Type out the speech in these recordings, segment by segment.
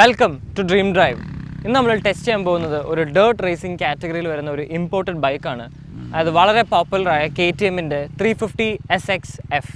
Welcome to dream drive. ഇന്ന് നമ്മൾ test ചെയ്യാൻ പോകുന്നത് ഒരു ഡേർട്ട് റേസിംഗ് കാറ്റഗറിയിൽ വരുന്ന ഒരു ഇമ്പോർട്ടഡ് ബൈക്കാണ്. അത് വളരെ പോപ്പുലറായ KTMൻ്റെ 350 SX-F.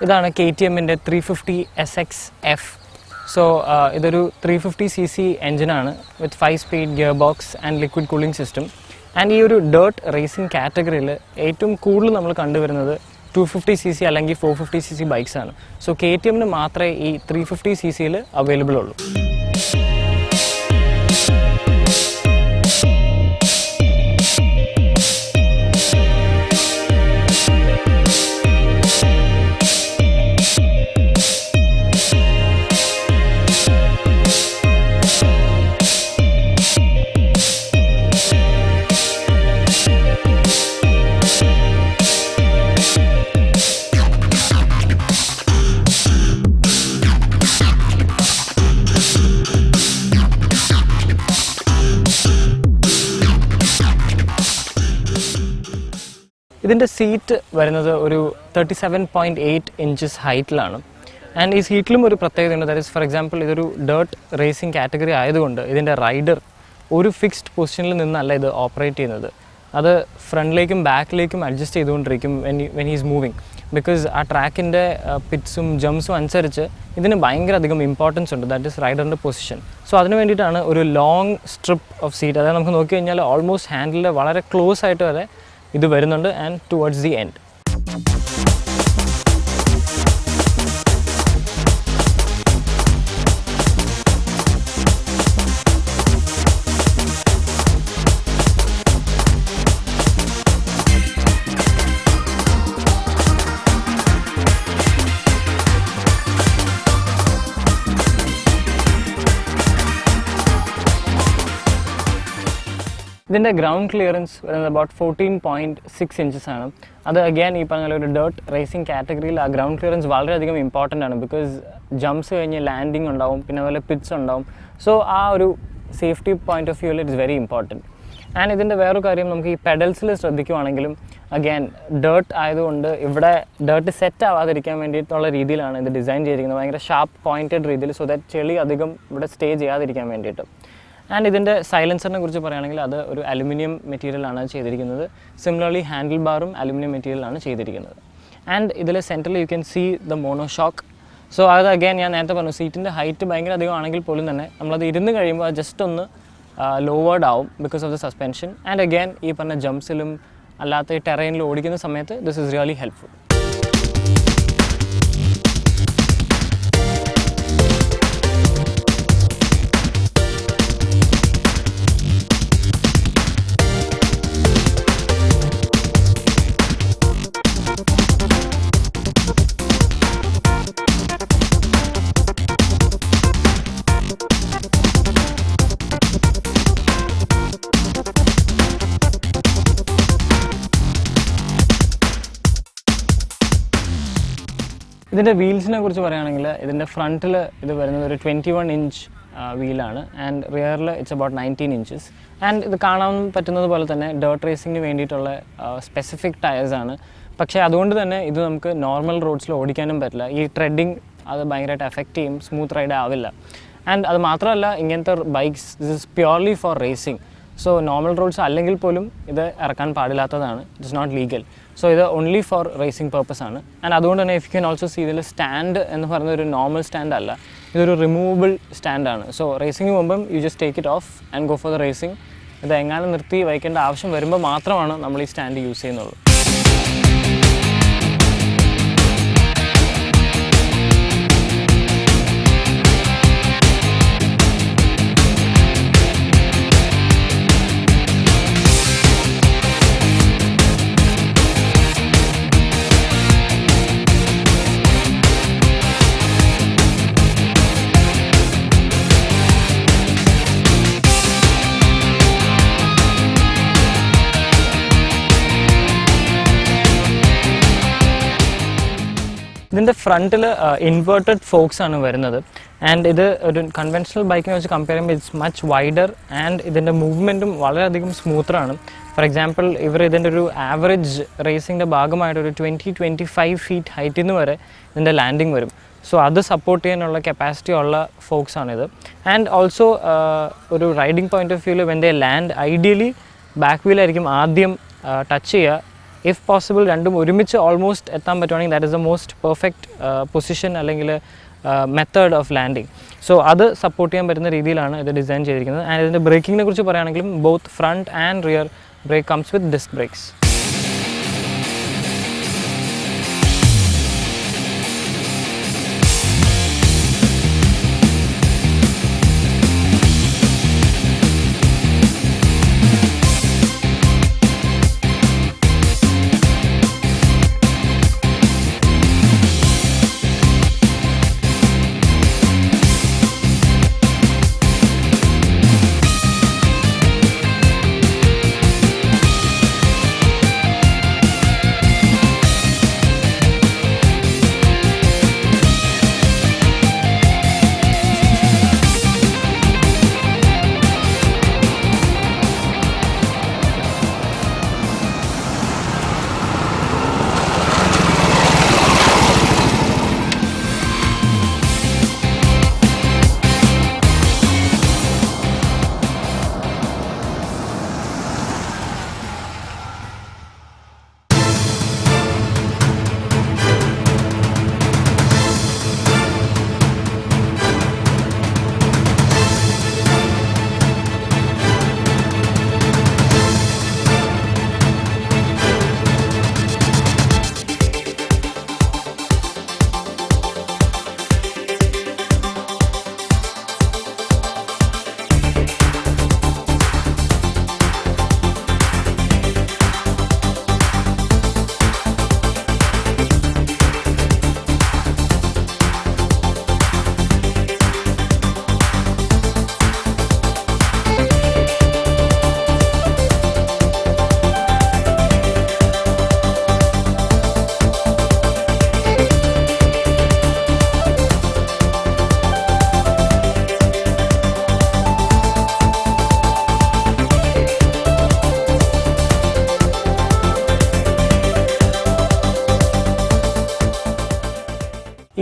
ഇതാണ് KTMൻ്റെ 350 SX-F. സോ ഇതൊരു 350cc എഞ്ചിനാണ് with five speed gear box and liquid cooling system. And ഈ ഒരു ഡേർട്ട് റേസിംഗ് കാറ്റഗറിയിൽ ഏറ്റവും കൂടുതൽ നമ്മൾ കണ്ടുവരുന്നത് 250cc അല്ലെങ്കിൽ 450cc ബൈക്സാണ്. സോ KTMന് മാത്രമേ ഈ 350ccയിൽ അവൈലബിൾ ഉള്ളൂ. ഇതിൻ്റെ സീറ്റ് വരുന്നത് ഒരു 37.8 ഇഞ്ചസ് ഹൈറ്റിലാണ്. ആൻഡ് ഈ സീറ്റിലും ഒരു പ്രത്യേകതയുണ്ട്. ദാറ്റ് ഇസ് ഫോർ എക്സാമ്പിൾ ഇതൊരു ഡേർട്ട് റേസിംഗ് കാറ്റഗറി ആയതുകൊണ്ട് ഇതിൻ്റെ റൈഡർ ഒരു ഫിക്സ്ഡ് പൊസിഷനിൽ നിന്നല്ല ഇത് ഓപ്പറേറ്റ് ചെയ്യുന്നത്. അത് ഫ്രണ്ടിലേക്കും ബാക്കിലേക്കും അഡ്ജസ്റ്റ് ചെയ്തുകൊണ്ടിരിക്കും വെൻ ഹീസ് മൂവിങ്. ബിക്കോസ് ആ ട്രാക്കിൻ്റെ പിറ്റ്സും ജംപ്സും അനുസരിച്ച് ഇതിന് ഭയങ്കര അധികം ഇമ്പോർട്ടൻസ് ഉണ്ട്. ദാറ്റ് ഇസ് റൈഡറിൻ്റെ പൊസിഷൻ. സോ അതിന് വേണ്ടിയിട്ടാണ് ഒരു ലോങ് സ്ട്രിപ്പ് ഓഫ് സീറ്റ്, അതായത് നമുക്ക് നോക്കി കഴിഞ്ഞാൽ ഓൾമോസ്റ്റ് ഹാൻഡിലിൻ്റെ വളരെ ക്ലോസ് ആയിട്ട് വരെ ഇത് വരുന്നുണ്ട്. ആൻഡ് ടുവേർഡ്സ് ദി എൻഡ് ഇതിൻ്റെ ഗ്രൗണ്ട് ക്ലിയറൻസ് വരുന്നത് അബൌട്ട് 14.6 ഇഞ്ചസ് ആണ്. അത് അഗൈൻ ഈ പറഞ്ഞ ഒരു ഡേർട്ട് റേസിംഗ് കാറ്റഗറിയിൽ ആ ഗ്രൗണ്ട് ക്ലിയറൻസ് വളരെയധികം ഇമ്പോർട്ടൻ്റ് ആണ്. ബിക്കോസ് ജംപ്സ് കഴിഞ്ഞ് ലാൻഡിങ് ഉണ്ടാവും, പിന്നെ അതുപോലെ പിറ്റ്സ് ഉണ്ടാവും. സോ ആ ഒരു സേഫ്റ്റി പോയിന്റ് ഓഫ് വ്യൂവിൽ ഇറ്റ്സ് വെരി ഇമ്പോർട്ടൻറ്റ്. ആൻഡ് ഇതിൻ്റെ വേറൊരു കാര്യം, നമുക്ക് ഈ പെഡൽസിൽ ശ്രദ്ധിക്കുവാണെങ്കിലും അഗൈൻ ഡേർട്ട് ആയതുകൊണ്ട് ഇവിടെ ഡേർട്ട് സെറ്റ് ആവാതിരിക്കാൻ വേണ്ടിയിട്ടുള്ള രീതിയിലാണ് ഇത് ഡിസൈൻ ചെയ്തിരിക്കുന്നത്. ഭയങ്കര ഷാർപ്പ് പോയിൻറ്റഡ് രീതിയിൽ, സോ ദാറ്റ് ചെളി അധികം ഇവിടെ സ്റ്റേ ചെയ്യാതിരിക്കാൻ വേണ്ടിയിട്ട്. ആൻഡ് ഇതിൻ്റെ സൈലൻസറിനെ കുറിച്ച് പറയുകയാണെങ്കിൽ അത് ഒരു അലുമിനിയം മെറ്റീരിയലാണ് ചെയ്തിരിക്കുന്നത്. സിമിലർലി ഹാൻഡിൽ ബാറും അലുമിനിയം മെറ്റീരിയലാണ് ചെയ്തിരിക്കുന്നത്. ആൻഡ് ഇതിൽ സെൻറ്ററിൽ you can see the monoshock. So അത് അഗൈൻ ഞാൻ നേരത്തെ പറഞ്ഞു, സീറ്റിൻ്റെ ഹൈറ്റ് ഭയങ്കര അധികം ആണെങ്കിൽ പോലും തന്നെ നമ്മളത് ഇരുന്ന് കഴിയുമ്പോൾ അത് ജസ്റ്റ് ഒന്ന് ലോവേർഡ് ആവും because of the suspension. And again ഈ പറഞ്ഞ ജംപ്സിലും അല്ലാത്ത ടെറൈനിൽ ഓടിക്കുന്ന സമയത്ത് ദിസ് ഈസ് റിയലി ഹെൽപ്ഫുൾ. ഇതിൻ്റെ വീൽസിനെ കുറിച്ച് പറയുകയാണെങ്കിൽ ഇതിൻ്റെ ഫ്രണ്ടിൽ ഇത് വരുന്നത് ഒരു 21 ഇഞ്ച് വീലാണ്. ആൻഡ് റിയറിൽ ഇറ്റ്സ് അബൌട്ട് 19 ഇഞ്ചസ്. ആൻഡ് ഇത് കാണാൻ പറ്റുന്നത് പോലെ തന്നെ ഡേർട്ട് റേസിങ്ങിന് വേണ്ടിയിട്ടുള്ള സ്പെസിഫിക് ടയേഴ്സാണ്. പക്ഷേ അതുകൊണ്ട് തന്നെ ഇത് നമുക്ക് നോർമൽ റോഡ്സിൽ ഓടിക്കാനും പറ്റില്ല. ഈ ട്രെഡിങ് അത് ഭയങ്കരമായിട്ട് എഫക്റ്റ് ചെയ്യും, സ്മൂത്ത് റൈഡ് ആവില്ല. ആൻഡ് അത് മാത്രമല്ല, ഇങ്ങനത്തെ bikes this is purely for racing. So normal roads അല്ലെങ്കിൽ പോലും ഇത് ഇറക്കാൻ പാടില്ലാത്തതാണ്. It's not legal. സോ ഇത് ഓൺലി ഫോർ റേസിംഗ് പർപ്പസ് ആണ്. ആൻഡ് അതുകൊണ്ട് തന്നെ if you can also see ഇതിൽ സ്റ്റാൻഡ് എന്ന് പറയുന്ന ഒരു നോർമൽ സ്റ്റാൻഡ് അല്ല, ഇതൊരു റിമൂവബിൾ സ്റ്റാൻഡാണ്. സോ റേസിംഗ് മുമ്പം you just take it off and go for the racing. ഇത് എങ്ങാനും നിർത്തി വയ്ക്കേണ്ട ആവശ്യം വരുമ്പോൾ മാത്രമാണ് നമ്മൾ ഈ സ്റ്റാൻഡ് യൂസ് ചെയ്യുന്നുള്ളൂ. ഇതിൻ്റെ ഫ്രണ്ടിൽ ഇൻവേർട്ടഡ് ഫോക്സ് ആണ് വരുന്നത്. ആൻഡ് ഇത് ഒരു കൺവെൻഷണൽ ബൈക്കിനെ വെച്ച് കമ്പയർ ചെയ്യുമ്പോൾ ഇറ്റ്സ് മച്ച് വൈഡർ ആൻഡ് ഇതിൻ്റെ മൂവ്മെൻറ്റും വളരെയധികം സ്മൂത്തറാണ്. ഫോർ എക്സാമ്പിൾ ഇവർ ഇതിൻ്റെ ഒരു ആവറേജ് റേസിങ്ങിൻ്റെ ഭാഗമായിട്ടൊരു 20-25 ഫീറ്റ് ഹൈറ്റിൽ നിന്ന് വരെ ഇതിൻ്റെ ലാൻഡിങ് വരും. സോ അത് സപ്പോർട്ട് ചെയ്യാനുള്ള കപ്പാസിറ്റി ഉള്ള ഫോക്സ് ആണിത്. ആൻഡ് ഓൾസോ ഒരു റൈഡിങ് പോയിന്റ് ഓഫ് വ്യൂവിൽ when they land ideally back വീലായിരിക്കും ആദ്യം ടച്ച് ചെയ്യുക. ഇഫ് പോസിബിൾ രണ്ടും ഒരുമിച്ച് ഓൾമോസ്റ്റ് എത്താൻ പറ്റുവാണെങ്കിൽ that is the most perfect position അല്ലെങ്കിൽ മെത്തേഡ് ഓഫ് ലാൻഡിങ്. സോ അത് സപ്പോർട്ട് ചെയ്യാൻ പറ്റുന്ന രീതിയിലാണ് ഇത് ഡിസൈൻ ചെയ്തിരിക്കുന്നത്. ആൻഡ് ഇതിൻ്റെ ബ്രേക്കിങ്ങിനെ കുറിച്ച് പറയുകയാണെങ്കിലും both front and rear brake comes with disc brakes.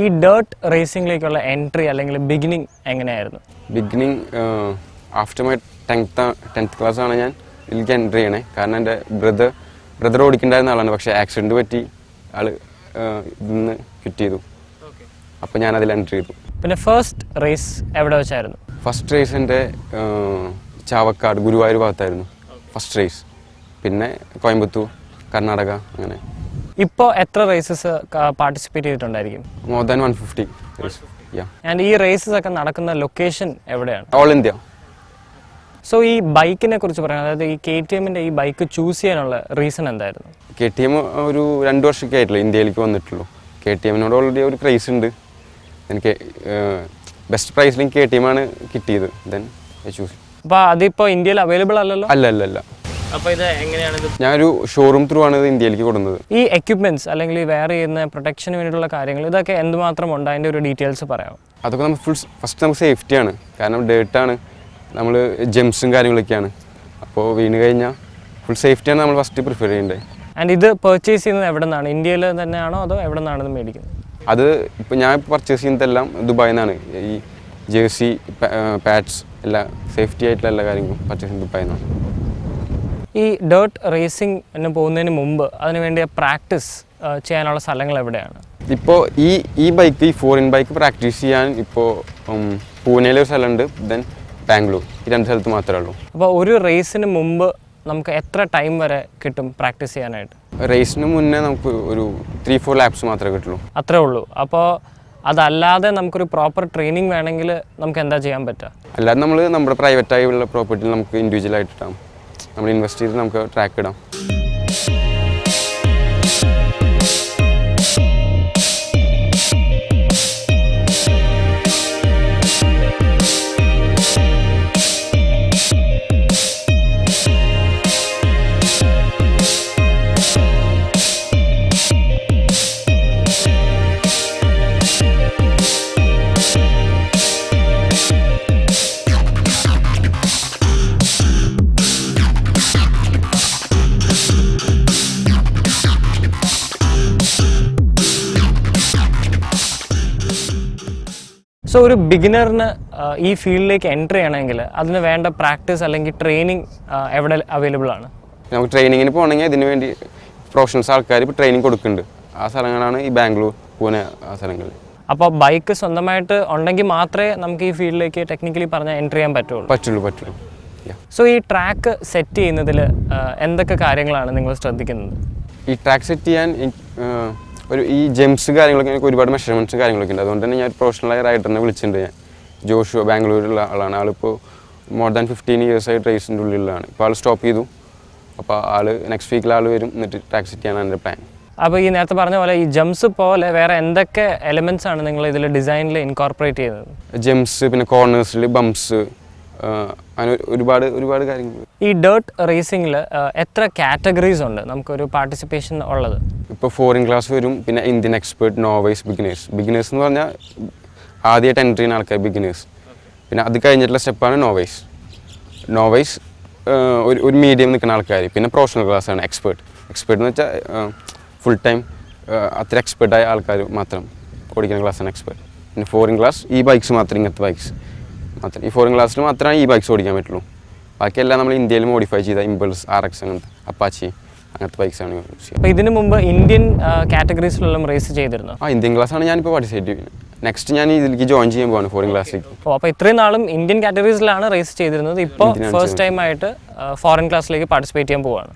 ഈ ഡേർട്ട് റേസിംഗിലേക്കുള്ള എൻട്രി അല്ലെങ്കിൽ ബിഗിനിങ് എങ്ങനെയായിരുന്നു? Beginning after my 10th class ആണ് ഞാൻ ഇതിലേക്ക് എൻട്രി ചെയ്യണേ. കാരണം എൻ്റെ ബ്രദർ ഓടിക്കേണ്ടായിരുന്ന ആളാണ്. പക്ഷേ ആക്സിഡൻറ്റ് പറ്റി ആൾ ഇന്ന് ക്വിറ്റ് ചെയ്തു. അപ്പോൾ ഞാൻ അതിൽ എൻട്രി ചെയ്തു. പിന്നെ ഫസ്റ്റ് റേസ് എവിടെ വെച്ചായിരുന്നു? ഫസ്റ്റ് റേസ് എൻ്റെ ചാവക്കാട് ഗുരുവായൂർ ഭാഗത്തായിരുന്നു ഫസ്റ്റ് റേസ്. പിന്നെ കോയമ്പത്തൂർ, കർണാടക, അങ്ങനെ. ഇപ്പോൾ എത്ര റേസസ് പാർട്ടിസിപ്പേറ്റ് ചെയ്തിട്ടുണ്ടായിരിക്കും? More than 150 race. ആൻഡ് ഈ റേസസ് ഒക്കെ നടക്കുന്ന ലൊക്കേഷൻ എവിടെയാണ്? All India. സോ ഈ ബൈക്കിനെ കുറിച്ച് പറയാം, അതായത് ഈ KTMന്റെ ഈ ബൈക്ക് ചൂസ് ചെയ്യാനുള്ള റീസൺ എന്തായിരുന്നു? KTM ഒരു 2 വർഷമൊക്കെ ആയിട്ടുള്ളൂ ഇന്ത്യയിലേക്ക് വന്നിട്ടുള്ളൂ. KTMനോട് ഓൾറെഡി ഒരു ക്രൈസ് ഉണ്ട്. എനിക്ക് ബെസ്റ്റ് പ്രൈസിലും KTM ആണ് കിട്ടിയത്. Then I choose. അപ്പോൾ അതിപ്പോൾ ഇന്ത്യയിൽ അവൈലബിൾ അല്ലല്ലോ? അല്ല. അപ്പോൾ ഇത് എങ്ങനെയാണ്? ഞാനൊരു ഷോറൂം ത്രൂ ആണ് ഇത് ഇന്ത്യയിലേക്ക് കൊടുക്കുന്നത്. ഈ എക്യുപ്മെന്റ്സ് അല്ലെങ്കിൽ വെയർ ചെയ്യുന്ന പ്രൊട്ടക്ഷന് വേണ്ടിയിട്ടുള്ള കാര്യങ്ങൾ ഇതൊക്കെ എന്തുമാത്രം ഉണ്ട്, അതിൻ്റെ ഒരു ഡീറ്റെയിൽസ് പറയാമോ? അതൊക്കെ നമുക്ക് ഫസ്റ്റ് നമുക്ക് സേഫ്റ്റിയാണ്. കാരണം ഡേർട്ടാണ്, നമ്മൾ ജെംസും കാര്യങ്ങളൊക്കെയാണ്. അപ്പോൾ വീണ് കഴിഞ്ഞാൽ ഫുൾ സേഫ്റ്റിയാണ് നമ്മൾ ഫസ്റ്റ് പ്രിഫർ ചെയ്യേണ്ടത്. ആൻഡ് ഇത് പർച്ചേസ് ചെയ്യുന്നത് എവിടെ നിന്നാണ്? ഇന്ത്യയിൽ തന്നെയാണോ അതോ എവിടെ നിന്നാണ് ഇത് മേടിക്കുന്നത്? അത് ഇപ്പോൾ ഞാൻ പർച്ചേസ് ചെയ്യുന്നതെല്ലാം ദുബായിൽ നിന്നാണ്. ഈ ജേഴ്സി, പാഡ്സ് എല്ലാം സേഫ്റ്റി ആയിട്ടുള്ള എല്ലാ കാര്യങ്ങളും പർച്ചേസ് ദുബായിന്നാണ്. ഈ ഡേർട്ട് റേസിംഗിന് പോകുന്നതിന് മുമ്പ് അതിന് വേണ്ടിയ പ്രാക്ടീസ് ചെയ്യാനുള്ള സ്ഥലങ്ങൾ എവിടെയാണ്? ഇപ്പോൾ ഈ ബൈക്ക്, ഈ 4-in ബൈക്ക് പ്രാക്ടീസ് ചെയ്യാൻ ഇപ്പോൾ പൂനെയിലൊരു സ്ഥലമുണ്ട്, ദെൻ ബാംഗ്ലൂർ, ഈ 2 സ്ഥലത്ത് മാത്രമേ ഉള്ളൂ. അപ്പോൾ ഒരു റേസിന് മുമ്പ് നമുക്ക് എത്ര ടൈം വരെ കിട്ടും പ്രാക്ടീസ് ചെയ്യാനായിട്ട്? റേസിന് മുന്നേ നമുക്ക് ഒരു 3-4 ലാപ്സ് മാത്രമേ കിട്ടുള്ളൂ. അത്രേ ഉള്ളൂ. അപ്പോൾ അതല്ലാതെ നമുക്കൊരു പ്രോപ്പർ ട്രെയിനിങ് വേണമെങ്കിൽ നമുക്ക് എന്താ ചെയ്യാൻ പറ്റുക? അല്ലാതെ നമ്മൾ നമ്മുടെ പ്രൈവറ്റായുള്ള പ്രോപ്പർട്ടിയിൽ നമുക്ക് ഇൻഡിവിജ്വലായിട്ട് ഇടാം, നമ്മൾ ഇൻവെസ്റ്റ് ചെയ്ത് നമുക്ക് ട്രാക്ക് ഇടാം. സോ ഒരു ബിഗിനറിന് ഈ ഫീൽഡിലേക്ക് എൻ്റർ ചെയ്യണമെങ്കിൽ അതിന് വേണ്ട പ്രാക്ടീസ് അല്ലെങ്കിൽ ട്രെയിനിങ് എവിടെ അവൈലബിൾ ആണ്? നമുക്ക് ട്രെയിനിങ്ങിന് പോകണമെങ്കിൽ ഇതിന് വേണ്ടി പ്രൊഫഷണൽസ് ആൾക്കാർ ഇപ്പോൾ ട്രെയിനിങ് കൊടുക്കുന്നുണ്ട്. ആ സ്ഥലങ്ങളാണ് ഈ ബാംഗ്ലൂർ, പൂനെ, ആ സ്ഥലങ്ങളിൽ. അപ്പോൾ ബൈക്ക് സ്വന്തമായിട്ട് ഉണ്ടെങ്കിൽ മാത്രമേ നമുക്ക് ഈ ഫീൽഡിലേക്ക് ടെക്നിക്കലി പറഞ്ഞാൽ എൻ്റർ ചെയ്യാൻ പറ്റുള്ളൂ. സോ ഈ ട്രാക്ക് സെറ്റ് ചെയ്യുന്നതിൽ എന്തൊക്കെ കാര്യങ്ങളാണ് നിങ്ങൾ ശ്രദ്ധിക്കുന്നത്? ഈ ട്രാക്ക് സെറ്റ് ചെയ്യാൻ ഈ ജെംസ് കാര്യങ്ങളൊക്കെ എനിക്ക് ഒരുപാട് മെഷർമെൻറ്റ്സ് കാര്യങ്ങളൊക്കെ ഉണ്ട്. അതുകൊണ്ട് തന്നെ ഞാൻ പ്രൊഫഷണലായ റൈഡറിനെ വിളിച്ചിട്ടുണ്ട്. ഞാൻ ജോഷുവ, ബാംഗ്ലൂരിലുള്ള ആളാണ്. ആളിപ്പോൾ മോർ ദാൻ 15 years ആയിട്ട് റേസിൻ്റെ ഉള്ളിലാണ്. ഇപ്പോൾ ആൾ സ്റ്റോപ്പ് ചെയ്തു. അപ്പോൾ ആൾ നെക്സ്റ്റ് വീക്കിൽ ആൾ വരും, എന്നിട്ട് ട്രാക്ക് സെറ്റ് ചെയ്യാനാണ് എൻ്റെ പ്ലാൻ. അപ്പോൾ ഈ നേരത്തെ പറഞ്ഞ പോലെ ഈ ജംസ് പോലെ വേറെ എന്തൊക്കെ എലമെൻറ്റ്സ് ആണ് നിങ്ങൾ ഇതിൽ ഡിസൈനിൽ ഇൻകോർപ്പറേറ്റ് ചെയ്തത്? ജെംസ്, പിന്നെ കോർണേഴ്സിൽ ബംപ്സ്, അങ്ങനെ ഒരുപാട് കാര്യങ്ങൾ. ഈ ഡേർട്ട് റേസിംഗിൽ എത്ര കാറ്റഗറീസ് ഉണ്ട് നമുക്കൊരു പാർട്ടിസിപ്പേഷൻ ഉള്ളത്? ഇപ്പോൾ 4-in ക്ലാസ് വരും, പിന്നെ ഇന്ത്യൻ എക്സ്പേർട്ട്, നോവൈസ്, ബിഗിനേഴ്സ് എന്ന് പറഞ്ഞാൽ ആദ്യമായിട്ട് എൻട്രി ചെയ്യുന്ന ആൾക്കാർ ബിഗിനേഴ്സ്. പിന്നെ അത് കഴിഞ്ഞിട്ടുള്ള സ്റ്റെപ്പാണ് നോവൈസ് ഒരു മീഡിയം നിൽക്കുന്ന ആൾക്കാർ. പിന്നെ പ്രൊഫഷണൽ ക്ലാസ്സാണ് എക്സ്പേർട്ട് എന്ന് വെച്ചാൽ ഫുൾ ടൈം അത്ര എക്സ്പേർട്ടായ ആൾക്കാർ മാത്രം ഓടിക്കുന്ന ക്ലാസ്സാണ് എക്സ്പേർട്ട്. പിന്നെ 4-in ക്ലാസ് ഈ ബൈക്സ് മാത്രം, ഇങ്ങനത്തെ ബൈക്സ് മാത്രം. ഈ 4-in ക്ലാസ്സിൽ മാത്രമേ ഈ ബൈക്സ് ഓടിക്കാൻ പറ്റുള്ളൂ. ബാക്കിയെല്ലാം നമ്മൾ ഇന്ത്യയിൽ മോഡിഫൈ ചെയ്ത ഇമ്പൾസ്, RX, അങ്ങനത്തെ അപ്പാച്ചി, അങ്ങനത്തെ ബൈക്സാണ് യൂസ് ചെയ്യുക. അപ്പോൾ ഇതിന് മുമ്പ് ഇന്ത്യൻ കാറ്റഗറീസിലെല്ലാം റേസ് ചെയ്തിരുന്നു? ഇന്ത്യൻ ക്ലാസ്സാണ് ഞാനിപ്പോൾ പാർട്ടിസിപ്പേറ്റ് ചെയ്യുന്നത്. നെക്സ്റ്റ് ഞാൻ ഇതിലേക്ക് ജോയിൻ ചെയ്യാൻ പോവാണ് 4-in ക്ലാസ്സിലേക്ക്. അപ്പോൾ ഇത്രയും നാളും ഇന്ത്യൻ കാറ്റഗറീസിലാണ് റേസ് ചെയ്തിരുന്നത്. ഇപ്പോൾ ഫസ്റ്റ് ടൈം ആയിട്ട് ഫോറിൻ ക്ലാസ്സിലേക്ക് പാർട്ടിസിപ്പേറ്റ് ചെയ്യാൻ പോവുകയാണ്.